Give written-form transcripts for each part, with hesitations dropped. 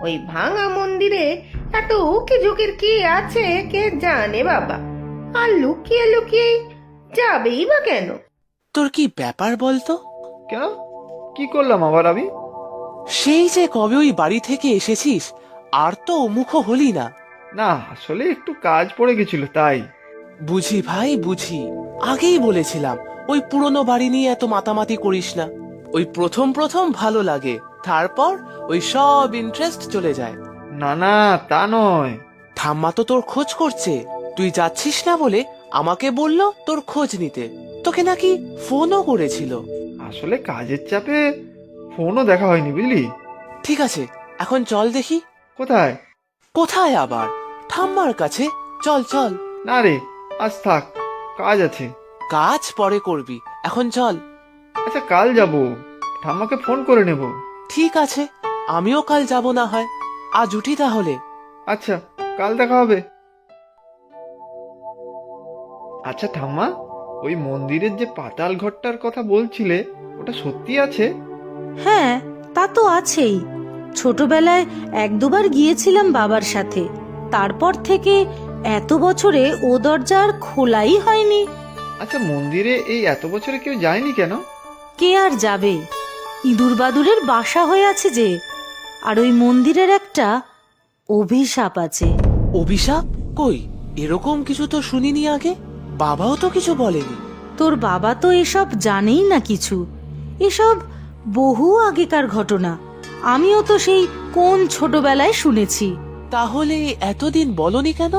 ওই ভাঙা মন্দিরে এত উকি ঝুঁকির কি আছে কে জানে বাবা। আর লুকিয়ে লুকিয়ে যাবেই বা কেন? তোর কি ব্যাপার বলতো? কেন, কি করলাম আবার আমি? সেই যে কবে ওই বাড়ি থেকে এসেছিস, আর তো মুখ হলি না। না, আসলে একটু কাজ পড়ে গেছিল তাই। বুঝি ভাই বুঝি, আগেই বলেছিলাম ওই পুরনো বাড়ি নিয়ে এত মাতামাতি করিস না। ওই প্রথম প্রথম ভালো লাগে, তারপর ওই সব ইন্টারেস্ট চলে যায়। না না, তা নয়। ঠাম্মা তো তোর খোঁজ করছে, তুই যাচ্ছিস না বলে আমাকে বললো তোর খোঁজ নিতে। তোকে নাকি ফোনও করেছিল। আসলে কাজের চাপে ফোনও দেখা হয়নি, বুঝলি। ঠিক আছে, এখন চল দেখি। কোথায়? কোথায় আবার? ঠাম্মার কাছে। চল চল। না রে, আজ থাক, কাজ আছে। কাজ পরে করবি, এখন চল। আচ্ছা, কাল যাব, ঠাম্মাকে ফোন করে নেব। ঠিক আছে, আমিও কাল যাব না হয়। আজ উঠি তাহলে। আচ্ছা, কাল দেখা হবে। আচ্ছা ঠাম্মা, ওই মন্দিরের যে পাতাল ঘরটার কথা বলছিলে, ওটা সত্যি আছে? হ্যাঁ, তা তো আছেই। ছোটবেলায় এক দুবার গিয়েছিলাম বাবার সাথে, তারপর থেকে এত বছরে ও দরজা আর খোলাই হয়নি। আচ্ছা, মন্দিরে এই এত বছরে কেউ যায়নি কেন? কে আর যাবে, ইঁদুর বাদুরের বাসা হয়ে আছে যে। আর ওই মন্দিরের একটা অভিশাপ আছে। অভিশাপ? কই, এরকম কিছু তো শুনিনি আগে। বাবাও তো কিছু বলেনি। তোর বাবা তো এসব জানেই না কিছু। এসব বহু আগেকার ঘটনা, আমিও তো সেই কোন ছোটবেলায় শুনেছি। তাহলে এতদিন বলনি কেন?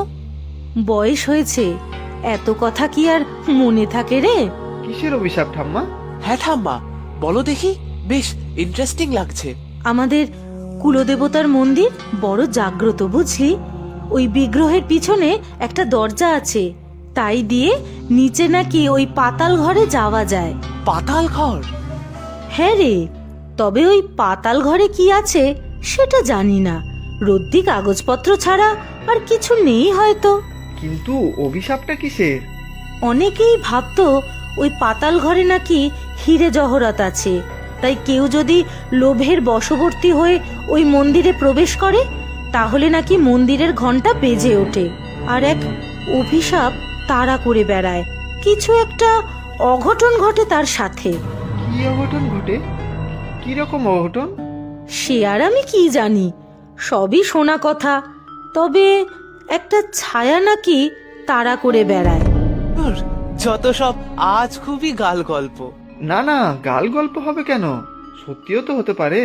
বয়স হয়েছে, এত কথা কি আর মনে থাকে রে? কিসের অভিশাপ ঠাম্মা? হ্যাঁ ঠাম্মা, বলো দেখি, বেশ ইন্টারেস্টিং লাগছে। আমাদের কুলদেবতার মন্দির বড় জাগ্রত, বুঝলি। ওই বিগ্রহের পিছনে একটা দরজা আছে, তাই দিয়ে নিচে নাকি ওই পাতাল ঘরে যাওয়া যায়। পাতাল ঘর? হ্যাঁ রে, তবে ওই পাতাল ঘরে কি আছে সেটা জানি না। রদ্দি কাগজপত্র ছাড়া আর কিছু নেই হয়তো। কিন্তু অভিশাপটা কিসের? অনেকেই ভাবতো ওই পাতাল ঘরে নাকি হিরে জহরত আছে, তাই কেউ যদি লোভের বশবর্তী হয়ে ওই মন্দিরে প্রবেশ করে তাহলে নাকি মন্দিরের ঘন্টা বেজে ওঠে, আর এক অভিশাপ তাড়া করে বেড়ায়। কিছু একটা অঘটন ঘটে তার সাথে। কি অঘটন ঘটে? কি রকম অঘটন? সে আর আমি কি জানি, সবই শোনা কথা। তবে একটা ছায়া নাকি তাড়া করে বেড়ায়। ধুর, যত সব আজ খুবই গাল গল্প। না না, গাল গল্প হবে কেন, সত্যিও তো হতে পারে,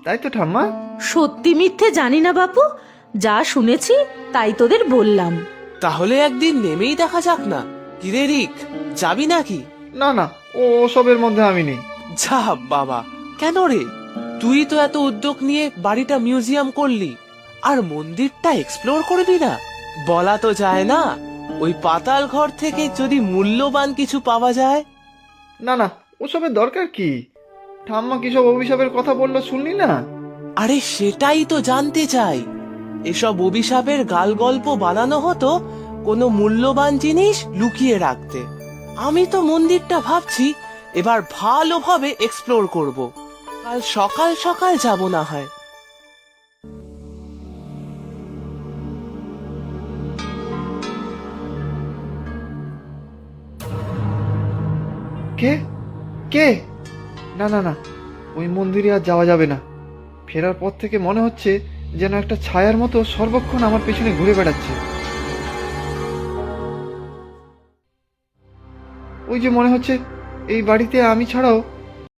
তাই তো ঠাম্মা? সত্যি মিথ্যে জানি না বাপু, যা শুনেছি তাই তোদের বললাম। তাহলে একদিন নেমেই দেখা যাক না। কিরে রিক, যাবি নাকি? না না, ও ওসবের মধ্যে আমি নেই। যা বাবা, কেন রে? তুই তো এত উদ্যোগ নিয়ে বাড়িটা মিউজিয়াম করলি, আর মন্দিরটা এক্সপ্লোর করবি না? বলা তো যায় না, ওই পাতাল ঘর থেকে যদি মূল্যবান কিছু পাওয়া যায়। না না, ওসবের দরকার কি? ঠাম্মা কিসব অভিশাপের কথা বললো শুনলি না? আরে সেটাই তো জানতে চাই। এসব অভিশাপের গাল গল্প বানানো হতো কোনো মূল্যবান জিনিস লুকিয়ে রাখতে। আমি তো মন্দিরটা ভাবছি এবার ভালোভাবে এক্সপ্লোর করব। কাল সকাল সকাল যাব না হয়। কে? কে? না না না, ওই মন্দিরে আর যাওয়া যাবে না। ফেরার পর থেকে মনে হচ্ছে যেন একটা ছায়ার মতো সর্বক্ষণ আমার পেছনে ঘুরে বেড়াচ্ছে। ওই যে মনে হচ্ছে এই বাড়িতে আমি ছাড়াও